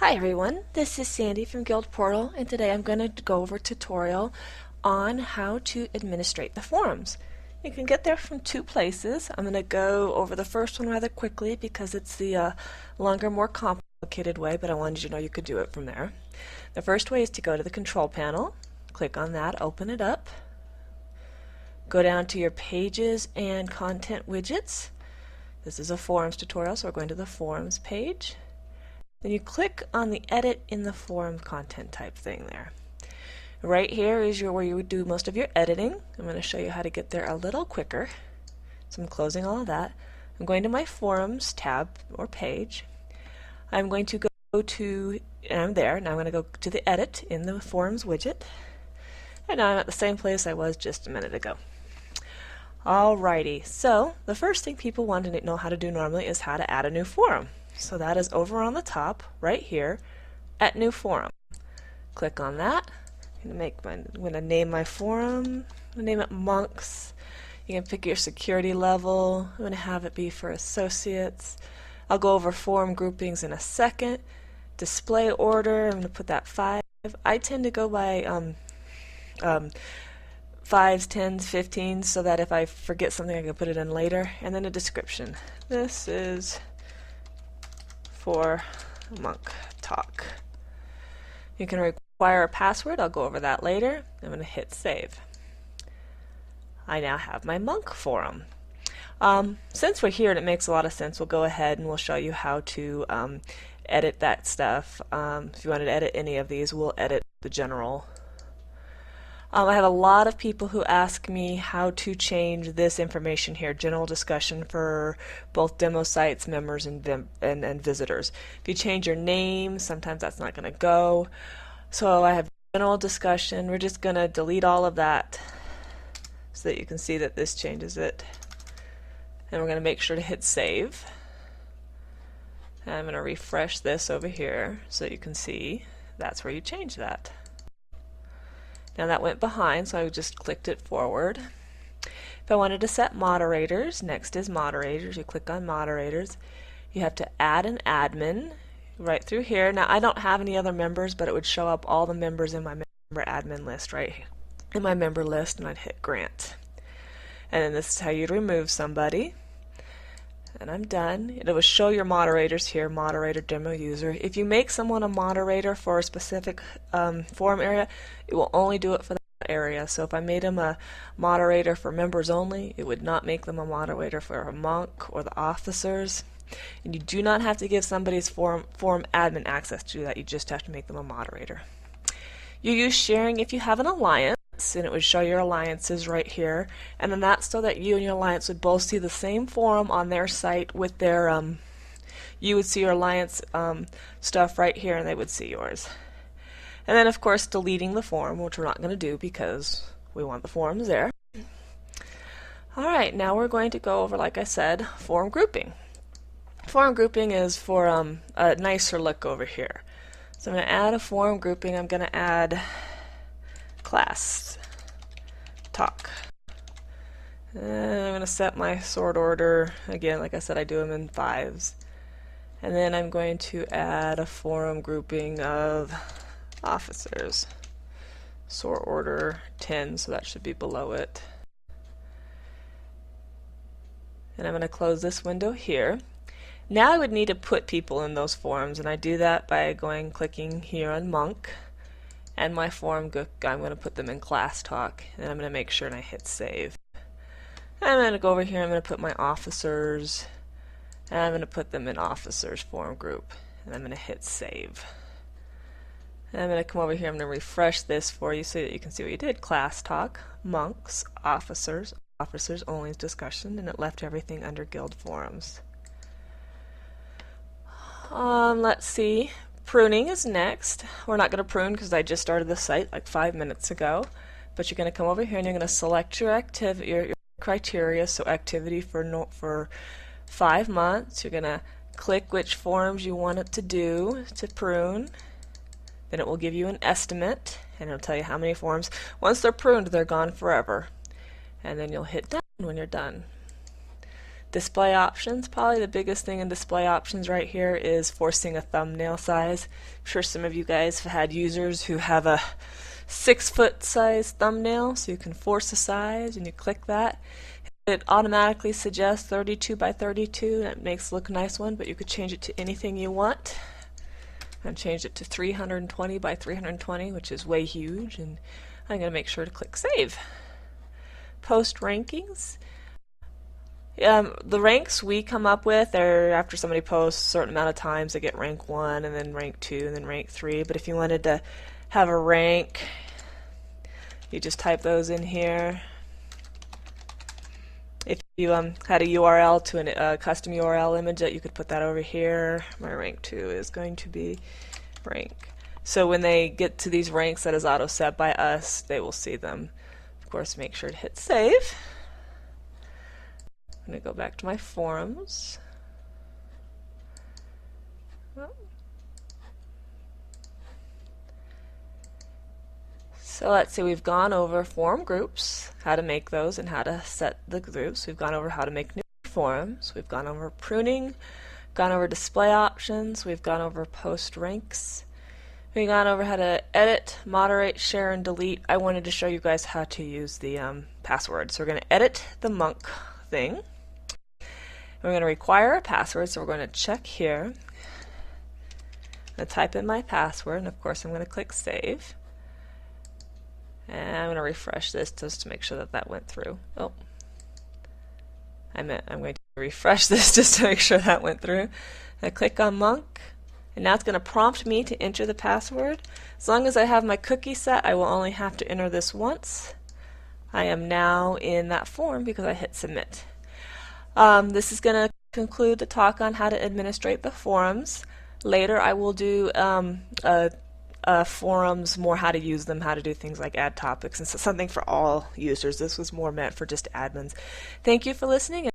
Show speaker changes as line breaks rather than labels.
Hi everyone, this is Sandy from GuildPortal, and today I'm going to go over a tutorial on how to administrate the forums. You can get there from two places. I'm going to go over the first one rather quickly because it's the longer, more complicated way, but I wanted you to know you could do it from there. The first way is to go to the control panel, click on that, open it up, go down to your pages and content widgets. This is a forums tutorial, so we're going to the forums page. Then you click on the edit in the forum content type thing there. Right here is where you would do most of your editing. I'm going to show you how to get there a little quicker. So I'm closing all of that. I'm going to my forums tab or page. I'm going to go to, and I'm there, now I'm going to go to the edit in the forums widget. And now I'm at the same place I was just a minute ago. Alrighty, so the first thing people want to know how to do normally is how to add a new forum. So that is over on the top, right here, at New Forum. Click on that. I'm going to name my forum. I'm going to name it Monks. You can pick your security level. I'm going to have it be for associates. I'll go over forum groupings in a second. Display order, I'm going to put that 5. I tend to go by 5s, 10s, 15s, so that if I forget something I can put it in later. And then a description. This is for Monk Talk. You can require a password. I'll go over that later. I'm going to hit save. I now have my Monk forum. Since we're here and it makes a lot of sense, we'll go ahead and we'll show you how to edit that stuff. If you wanted to edit any of these, we'll edit the general. I have a lot of people who ask me how to change this information here, general discussion for both demo sites, members, and visitors. If you change your name, sometimes that's not going to go. So I have general discussion. We're just going to delete all of that so that you can see that this changes it. And we're going to make sure to hit save. And I'm going to refresh this over here so that you can see that's where you change that. Now that went behind, so I just clicked it forward. If I wanted to set moderators, next is moderators. You click on moderators. You have to add an admin right through here. Now I don't have any other members, but it would show up all the members in my member admin list right here. In my member list, and I'd hit grant. And then this is how you'd remove somebody. And I'm done. It will show your moderators here, moderator, demo user. If you make someone a moderator for a specific forum area, it will only do it for that area. So if I made them a moderator for members only, it would not make them a moderator for a monk or the officers. And you do not have to give somebody's forum admin access to do that. You just have to make them a moderator. You use sharing if you have an alliance, and it would show your alliances right here, and then that's so that you and your alliance would both see the same forum on their site with their you would see your alliance stuff right here and they would see yours. And then of course deleting the forum, which we're not going to do because we want the forums there. Alright, now we're going to go over, like I said, forum grouping. Forum grouping is for a nicer look over here. So I'm going to add a forum grouping. I'm going to add class talk. And I'm going to set my sort order. Again, like I said, I do them in 5s. And then I'm going to add a forum grouping of officers. Sort order 10, so that should be below it. And I'm going to close this window here. Now I would need to put people in those forums, and I do that by clicking here on Monk. And my forum, I'm going to put them in class talk, and I'm going to make sure and I hit save. And I'm going to go over here, I'm going to put my officers, and I'm going to put them in officers forum group, and I'm going to hit save. And I'm going to come over here, I'm going to refresh this for you so that you can see what you did. Class talk, monks, officers, officers only discussion, and it left everything under guild forums. Let's see. Pruning is next. We're not going to prune because I just started the site like 5 minutes ago. But you're going to come over here and you're going to select your criteria. So activity for 5 months. You're going to click which forums you want it to do to prune. Then it will give you an estimate and it'll tell you how many forums. Once they're pruned, they're gone forever. And then you'll hit done when you're done. Display options, probably the biggest thing in display options right here is forcing a thumbnail size. I'm sure some of you guys have had users who have a 6-foot size thumbnail, so you can force a size and you click that. It automatically suggests 32 by 32. That makes it look a nice one, but you could change it to anything you want. I'm changed it to 320 by 320, which is way huge, and I'm going to make sure to click Save. Post rankings. The ranks we come up with are after somebody posts a certain amount of times, they get rank 1, and then rank 2, and then rank 3. But if you wanted to have a rank, you just type those in here. If you had a URL to a custom URL image, that you could put that over here. My rank 2 is going to be rank. So when they get to these ranks that is auto set by us, they will see them. Of course, make sure to hit save. I'm going to go back to my forums. So let's see, we've gone over forum groups, how to make those and how to set the groups. We've gone over how to make new forums. We've gone over pruning, gone over display options. We've gone over post ranks. We've gone over how to edit, moderate, share, and delete. I wanted to show you guys how to use the password. So we're going to edit the monk thing. We're going to require a password, so we're going to check here. I'm going to type in my password, and of course I'm going to click save. And I'm going to refresh this just to make sure that that went through. Oh, I'm going to refresh this just to make sure that went through. I click on monk, and now it's going to prompt me to enter the password. As long as I have my cookie set, I will only have to enter this once. I am now in that form because I hit submit. This is going to conclude the talk on how to administrate the forums. Later I will do forums, more how to use them, how to do things like add topics, and so something for all users. This was more meant for just admins. Thank you for listening.